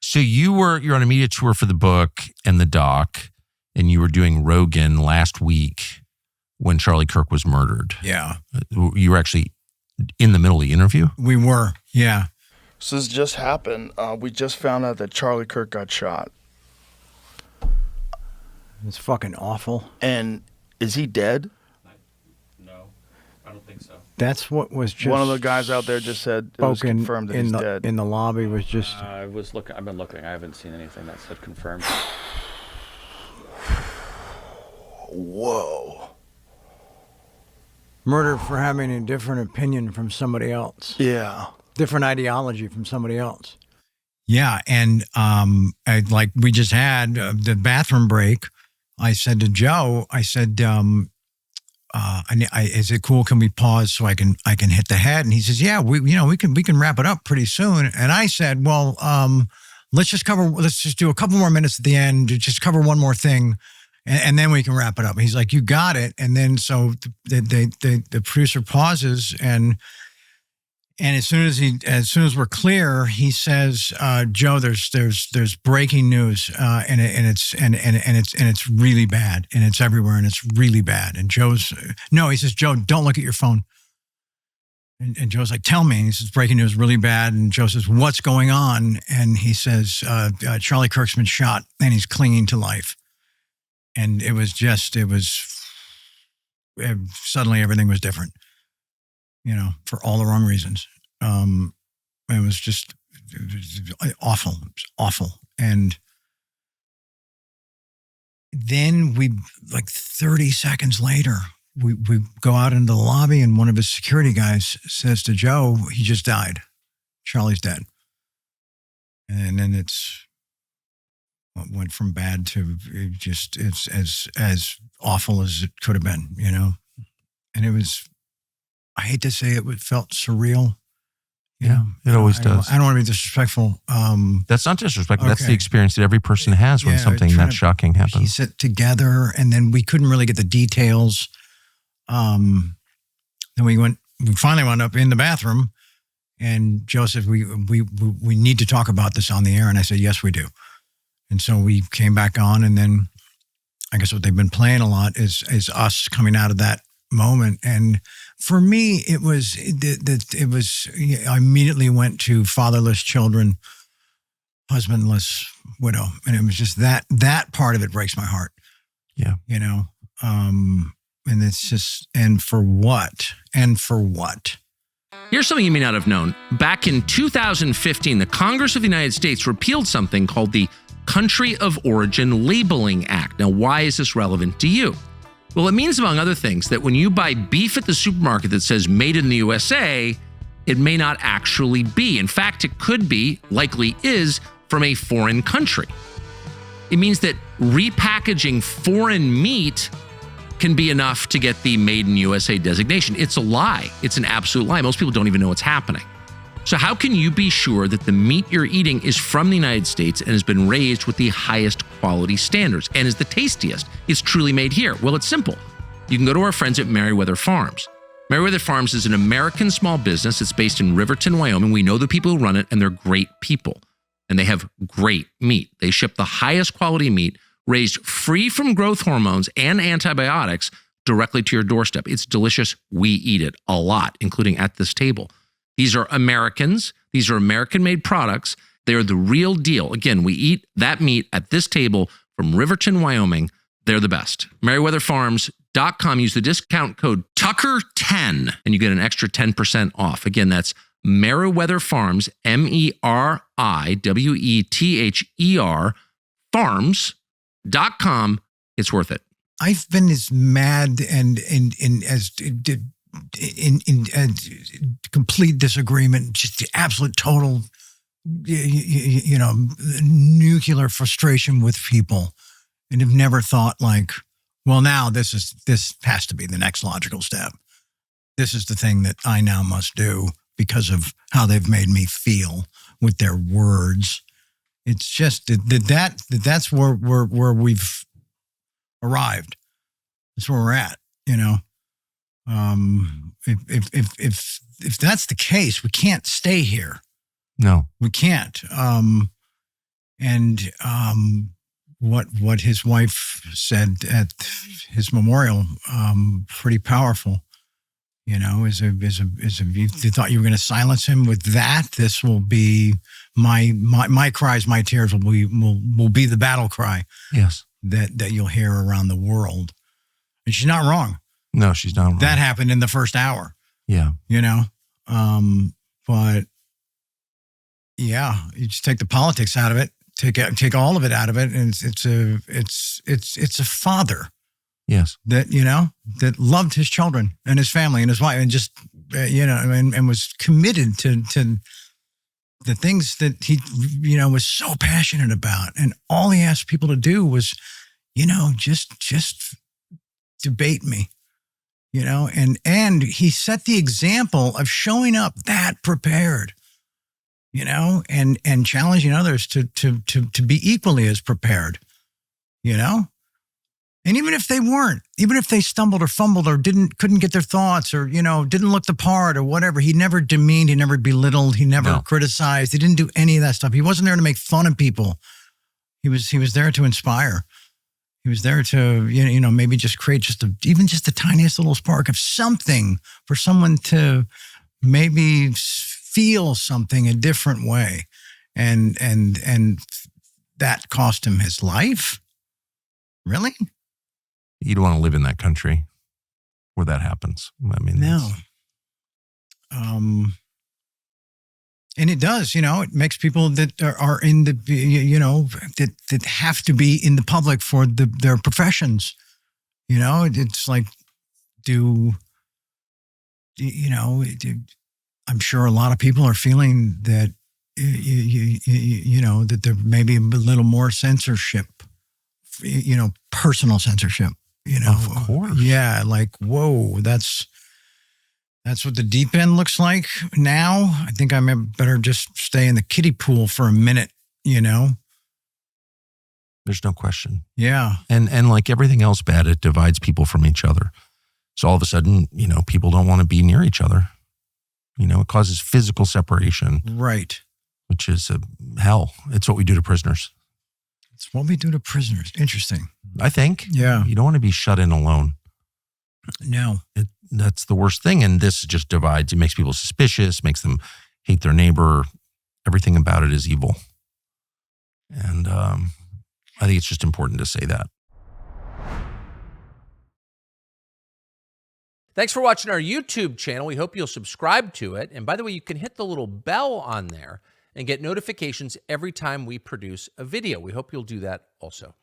So you're on a media tour for the book and the doc, and you were doing Rogan last week when Charlie Kirk was murdered. Yeah. You were actually in the middle of the interview? We were, yeah. So this just happened. We just found out that Charlie Kirk got shot. It's fucking awful. And is he dead? No, I don't think so. That's what was just one of the guys out there just said it was confirmed that he's dead. In the lobby was just. I've been looking. I haven't seen anything that said confirmed. Whoa. Murder for having a different opinion from somebody else. Yeah. Different ideology from somebody else. Yeah, and like we just had the bathroom break. I said to Joe, I said, is it cool? Can we pause so I can hit the head? And he says, yeah, we can wrap it up pretty soon. And I said, well, let's just do a couple more minutes at the end, just cover one more thing, and then we can wrap it up. He's like, you got it. And then so the producer pauses, and as soon as we're clear, he says, Joe, there's breaking news, and it's really bad, and it's everywhere, and it's really bad. And he says, Joe, don't look at your phone. And Joe's like, tell me. And he says, breaking news, really bad. And Joe says, what's going on? And he says, Charlie Kirk's been shot, and he's clinging to life. And suddenly everything was different. For all the wrong reasons. It was awful. It was awful. And then 30 seconds later, we go out into the lobby, and one of his security guys says to Joe, he just died. Charlie's dead. And then went from bad to it's as awful as it could have been, And it was, I hate to say it, but it felt surreal. It always does. I don't want to be disrespectful. That's not disrespectful. Okay. That's the experience that every person has when something that shocking happens. Piece it together, and then we couldn't really get the details. Then we finally wound up in the bathroom, and Joe said, we need to talk about this on the air. And I said, yes, we do. And so we came back on, and then I guess what they've been playing a lot is us coming out of that moment. And for me, it was I immediately went to fatherless children, husbandless widow, and it was just that part of it breaks my heart. Yeah, and it's just and for what. Here's something you may not have known. Back in 2015, the Congress of the United States repealed something called the Country of Origin Labeling Act. Now, why is this relevant to you? Well, it means, among other things, that when you buy beef at the supermarket that says made in the USA, it may not actually be. In fact, it could be, likely is, from a foreign country. It means that repackaging foreign meat can be enough to get the Made in USA designation. It's a lie. It's an absolute lie. Most people don't even know what's happening. So how can you be sure that the meat you're eating is from the United States and has been raised with the highest quality standards and is the tastiest? It's truly made here. Well, it's simple. You can go to our friends at Merriweather Farms. Merriweather Farms is an American small business. It's based in Riverton, Wyoming. We know the people who run it, and they're great people. And they have great meat. They ship the highest quality meat, raised free from growth hormones and antibiotics, directly to your doorstep. It's delicious. We eat it a lot, including at this table. These are Americans. These are American-made products. They are the real deal. Again, we eat that meat at this table from Riverton, Wyoming. They're the best. MerriweatherFarms.com. Use the discount code Tucker10, and you get an extra 10% off. Again, that's Merriweather Farms, MERIWETHER, farms.com. It's worth it. I've been as mad and in complete disagreement, just the absolute total, nuclear frustration with people, and have never thought well, now this has to be the next logical step. This is the thing that I now must do because of how they've made me feel with their words. It's just that's where we've arrived. That's where we're at, If that's the case, we can't stay here. No, we can't. And what his wife said at his memorial, pretty powerful. You know, is a you thought you were going to silence him with that? This will be my cries, my tears will be the battle cry. Yes. That you'll hear around the world. And she's not wrong. No, she's not wrong. That happened in the first hour. Yeah. You know, but yeah, you just take the politics out of it, take all of it out of it, and it's a father. Yes. That, you know, that loved his children and his family and his wife, and just, you know, and was committed to the things that he, you know, was so passionate about. And all he asked people to do was, you know, just debate me, you know, and he set the example of showing up that prepared, you know, and challenging others to be equally as prepared, you know. And even if they weren't, even if they stumbled or fumbled or couldn't get their thoughts, or, you know, didn't look the part or whatever, he never demeaned, he never belittled, he never criticized. He didn't do any of that stuff. He wasn't there to make fun of people. He was there to inspire. He was there to, you know, maybe just create even just the tiniest little spark of something for someone to maybe feel something a different way. And that cost him his life. Really? You don't want to live in that country where that happens. I mean, no. And it does, you know, it makes people that are in the, you know, that have to be in the public for their professions. You know, it's like, you know, I'm sure a lot of people are feeling that, you know, that there may be a little more censorship, you know, personal censorship. You know, of course. Yeah, like, whoa, that's what the deep end looks like now. I think I better just stay in the kiddie pool for a minute, you know? There's no question. Yeah. And like everything else bad, it divides people from each other. So all of a sudden, you know, people don't want to be near each other. You know, it causes physical separation. Right. Which is hell. It's what we do to prisoners. It's what we do to prisoners. Interesting. I think. Yeah. You don't want to be shut in alone. No. That's the worst thing. And this just divides. It makes people suspicious, makes them hate their neighbor. Everything about it is evil. And I think it's just important to say that. Thanks for watching our YouTube channel. We hope you'll subscribe to it. And by the way, you can hit the little bell on there and get notifications every time we produce a video. We hope you'll do that also.